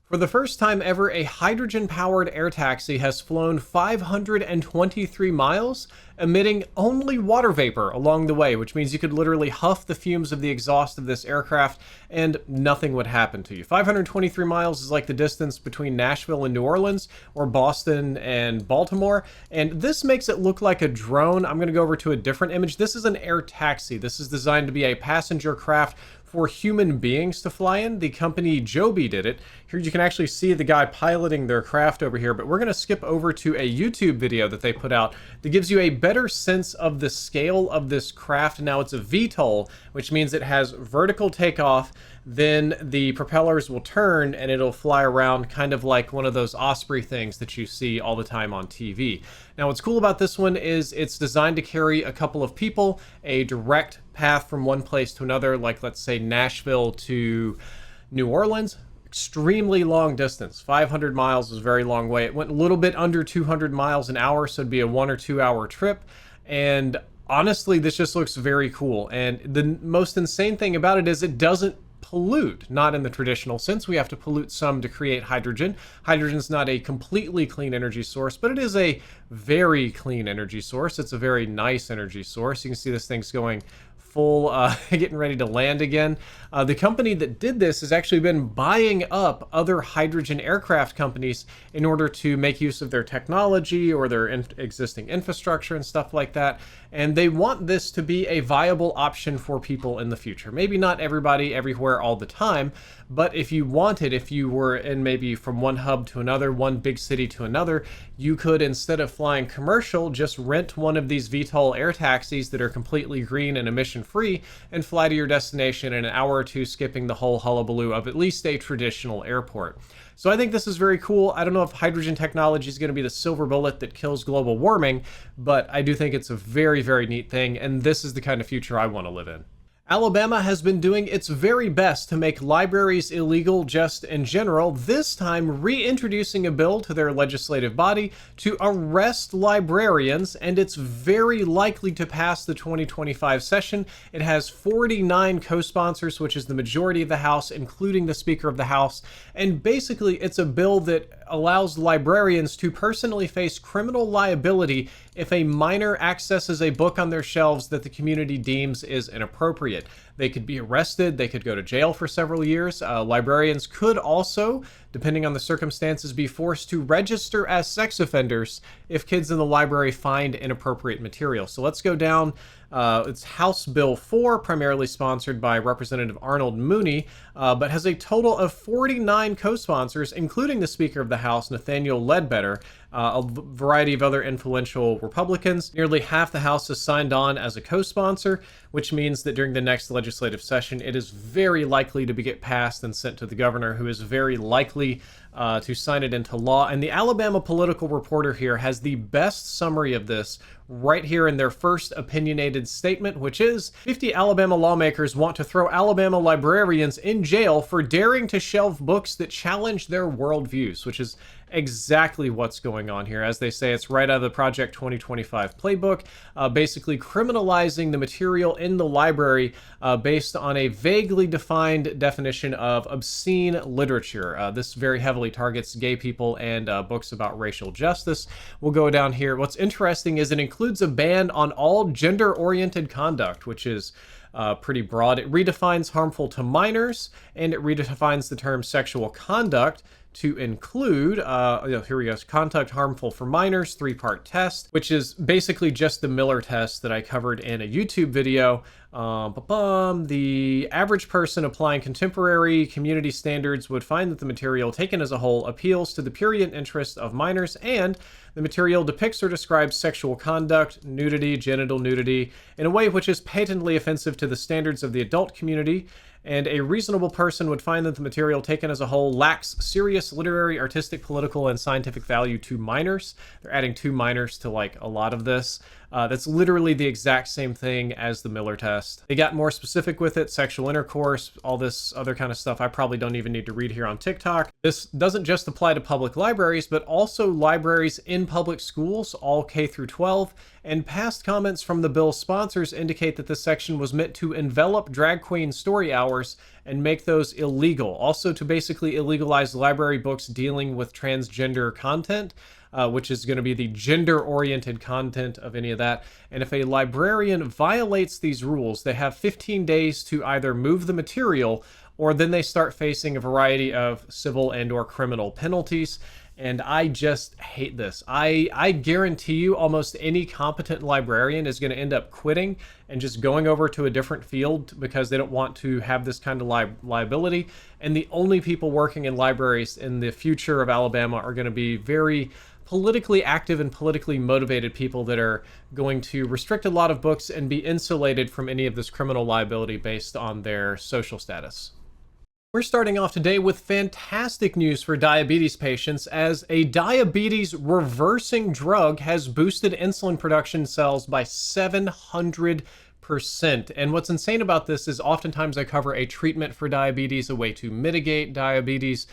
For the first time ever, a hydrogen-powered air taxi has flown 523 miles, emitting only water vapor along the way, which means you could literally huff the fumes of the exhaust of this aircraft and nothing would happen to you. 523 miles is like the distance between Nashville and New Orleans, or Boston and Baltimore, and this makes it look like a drone. I'm going to go over to a different image. This is an air taxi. This is designed to be a passenger craft for human beings to fly in. The company Joby did it. Here you can actually see the guy piloting their craft over here, but we're going to skip over to a YouTube video that they put out that gives you a better sense of the scale of this craft. Now it's a VTOL, which means it has vertical takeoff, then the propellers will turn and it'll fly around kind of like one of those Osprey things that you see all the time on TV. Now what's cool about this one is it's designed to carry a couple of people, a direct path from one place to another, like let's say Nashville to New Orleans. Extremely long distance. 500 miles is a very long way. It went a little bit under 200 miles an hour, so it'd be a 1 or 2 hour trip. And honestly, this just looks very cool. And the most insane thing about it is it doesn't pollute, not in the traditional sense. We have to pollute some to create hydrogen. Hydrogen's not a completely clean energy source, but it is a very clean energy source. It's a very nice energy source. You can see this thing's going full, getting ready to land again. The company that did this has actually been buying up other hydrogen aircraft companies in order to make use of their technology or their existing infrastructure and stuff like that. And they want this to be a viable option for people in the future. Maybe not everybody everywhere all the time, but if you wanted, if you were in maybe from one hub to another, one big city to another, you could, instead of flying commercial, just rent one of these VTOL air taxis that are completely green and emission free and fly to your destination in an hour or two, skipping the whole hullabaloo of at least a traditional airport. So I think this is very cool. I don't know if hydrogen technology is going to be the silver bullet that kills global warming, but I do think it's a very, very neat thing, and this is the kind of future I want to live in. Alabama has been doing its very best to make libraries illegal just in general, this time reintroducing a bill to their legislative body to arrest librarians, and it's very likely to pass the 2025 session. It has 49 co-sponsors, which is the majority of the House, including the Speaker of the House, and basically it's a bill that allows librarians to personally face criminal liability if a minor accesses a book on their shelves that the community deems is inappropriate. They could be arrested, they could go to jail for several years. Librarians could also, depending on the circumstances, be forced to register as sex offenders if kids in the library find inappropriate material. So let's go down. It's House Bill 4, primarily sponsored by Representative Arnold Mooney, but has a total of 49 co-sponsors, including the Speaker of the House, Nathaniel Ledbetter, a variety of other influential Republicans. Nearly half the House has signed on as a co-sponsor, which means that during the next legislative session, it is very likely to get passed and sent to the governor, who is very likely to sign it into law. And the Alabama Political Reporter here has the best summary of this right here in their first opinionated statement, which is 50 Alabama lawmakers want to throw Alabama librarians in jail for daring to shelve books that challenge their worldviews, which is exactly what's going on here. As they say, it's right out of the Project 2025 playbook, basically criminalizing the material in the library based on a vaguely defined definition of obscene literature. This very heavily targets gay people and books about racial justice. We'll go down here. What's interesting is it includes a ban on all gender-oriented conduct, which is pretty broad. It redefines harmful to minors, and it redefines the term sexual conduct to include, here we go, conduct harmful for minors, 3-part test, which is basically just the Miller test that I covered in a YouTube video. The average person applying contemporary community standards would find that the material taken as a whole appeals to the prurient interest of minors, and the material depicts or describes sexual conduct, nudity, genital nudity, in a way which is patently offensive to the standards of the adult community, and a reasonable person would find that the material taken as a whole lacks serious literary, artistic, political, and scientific value to minors. They're adding 2 minors to like a lot of this. That's literally the exact same thing as the Miller test. They got more specific with it, sexual intercourse, all this other kind of stuff I probably don't even need to read here on TikTok. This doesn't just apply to public libraries, but also libraries in public schools, all K through 12, and past comments from the bill's sponsors indicate that this section was meant to envelop drag queen story hours and make those illegal. Also to basically illegalize library books dealing with transgender content, which is going to be the gender-oriented content of any of that. And if a librarian violates these rules, they have 15 days to either move the material or then they start facing a variety of civil and or criminal penalties. And I just hate this. I guarantee you almost any competent librarian is going to end up quitting and just going over to a different field because they don't want to have this kind of liability. And the only people working in libraries in the future of Alabama are going to be very politically active and politically motivated people that are going to restrict a lot of books and be insulated from any of this criminal liability based on their social status. We're starting off today with fantastic news for diabetes patients, as a diabetes reversing drug has boosted insulin production cells by 700%. And what's insane about this is oftentimes I cover a treatment for diabetes, a way to mitigate diabetes,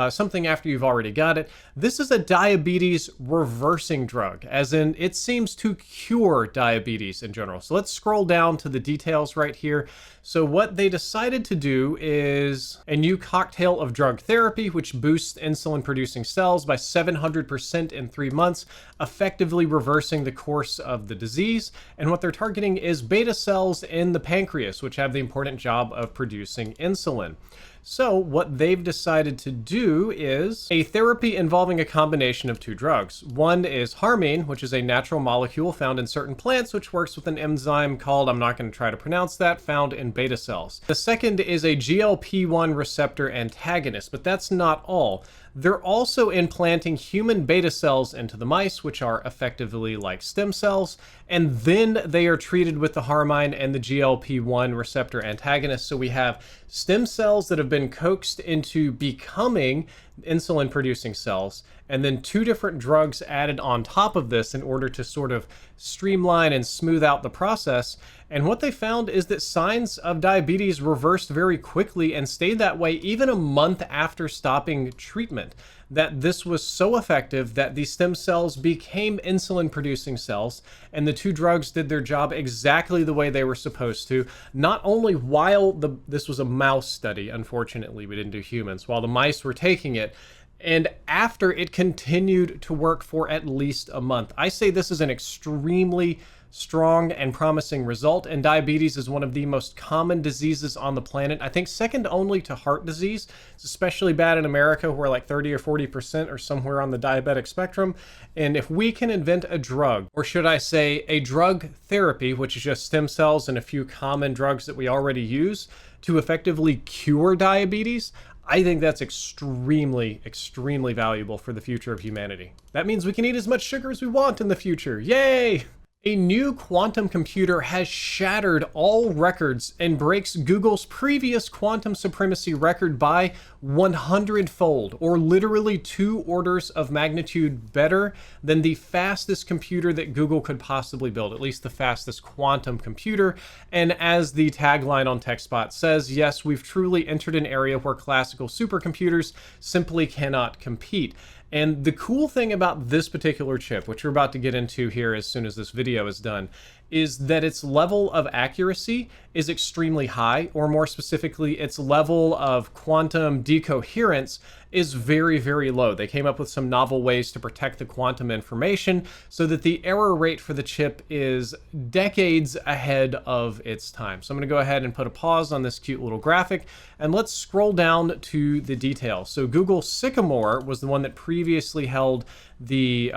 something after you've already got it. This is a diabetes reversing drug, as in it seems to cure diabetes in general. So let's scroll down to the details right here. So what they decided to do is a new cocktail of drug therapy, which boosts insulin producing cells by 700% in 3 months, effectively reversing the course of the disease. And what they're targeting is beta cells in the pancreas, which have the important job of producing insulin. So what they've decided to do is a therapy involving a combination of two drugs. One is harmine, which is a natural molecule found in certain plants, which works with an enzyme called, I'm not going to try to pronounce that, found in beta cells. The second is a GLP-1 receptor antagonist, but that's not all. They're also implanting human beta cells into the mice, which are effectively like stem cells, and then they are treated with the harmine and the GLP-1 receptor antagonist. So we have stem cells that have been coaxed into becoming insulin-producing cells, and then two different drugs added on top of this in order to sort of streamline and smooth out the process. And what they found is that signs of diabetes reversed very quickly and stayed that way even a month after stopping treatment. That this was so effective that the stem cells became insulin-producing cells, and the two drugs did their job exactly the way they were supposed to. Not only while this was a mouse study, unfortunately we didn't do humans, while the mice were taking it, and after it continued to work for at least a month. I say this is an extremely strong and promising result, and diabetes is one of the most common diseases on the planet. I think second only to heart disease. It's especially bad in America, where like 30 or 40% are somewhere on the diabetic spectrum. And if we can invent a drug, or should I say a drug therapy, which is just stem cells and a few common drugs that we already use, to effectively cure diabetes, I think that's extremely, extremely valuable for the future of humanity. That means we can eat as much sugar as we want in the future. Yay! A new quantum computer has shattered all records and breaks Google's previous quantum supremacy record by 100-fold, or literally 2 orders of magnitude better than the fastest computer that Google could possibly build, at least the fastest quantum computer. And as the tagline on TechSpot says, yes, we've truly entered an area where classical supercomputers simply cannot compete. And the cool thing about this particular chip, which we're about to get into here as soon as this video is done, is that its level of accuracy is extremely high, or more specifically, its level of quantum decoherence is very, very low. They came up with some novel ways to protect the quantum information so that the error rate for the chip is decades ahead of its time. So I'm going to go ahead and put a pause on this cute little graphic, and let's scroll down to the details. So Google Sycamore was the one that previously held the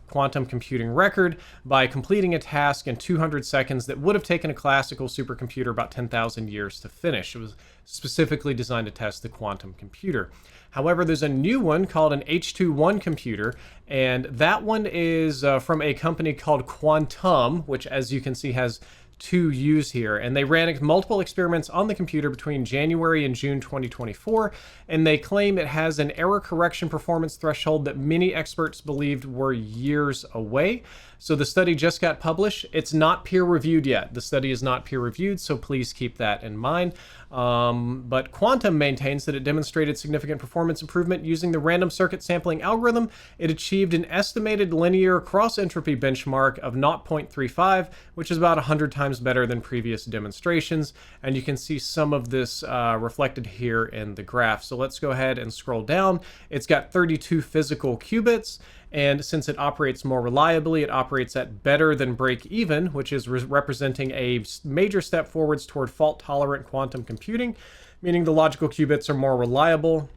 quantum computing record by completing a task in 200 seconds that would have taken a classical supercomputer about 10,000 years to finish. It was specifically designed to test the quantum computer. However, there's a new one called an H21 computer, and that one is from a company called Quantum, which, as you can see, has to use here. And they ran multiple experiments on the computer between January and June 2024, and they claim it has an error correction performance threshold that many experts believed were years away. So the study just got published. It's not peer-reviewed yet. The study is not peer-reviewed, so please keep that in mind. But Quantum maintains that it demonstrated significant performance improvement using the random circuit sampling algorithm. It achieved an estimated linear cross-entropy benchmark of 0.35, which is about 100 times better than previous demonstrations. And you can see some of this reflected here in the graph. So let's go ahead and scroll down. It's got 32 physical qubits. And since it operates more reliably, it operates at better than break even, which is representing a major step forwards toward fault-tolerant quantum computing, meaning the logical qubits are more reliable.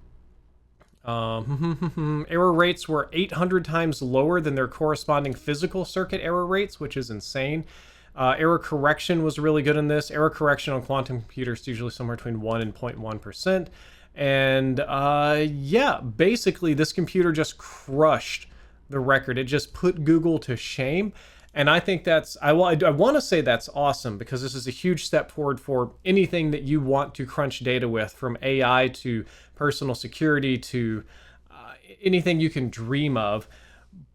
Error rates were 800 times lower than their corresponding physical circuit error rates, which is insane. Error correction was really good in this. Error correction on quantum computers is usually somewhere between 1 and 0.1%. And yeah, basically this computer just crushed the record. It just put Google to shame. And I think I want to say that's awesome, because this is a huge step forward for anything that you want to crunch data with, from AI to personal security to anything you can dream of.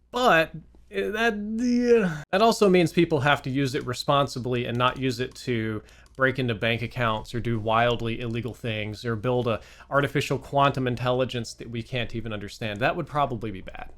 But that also means people have to use it responsibly and not use it to break into bank accounts or do wildly illegal things or build a artificial quantum intelligence that we can't even understand. That would probably be bad.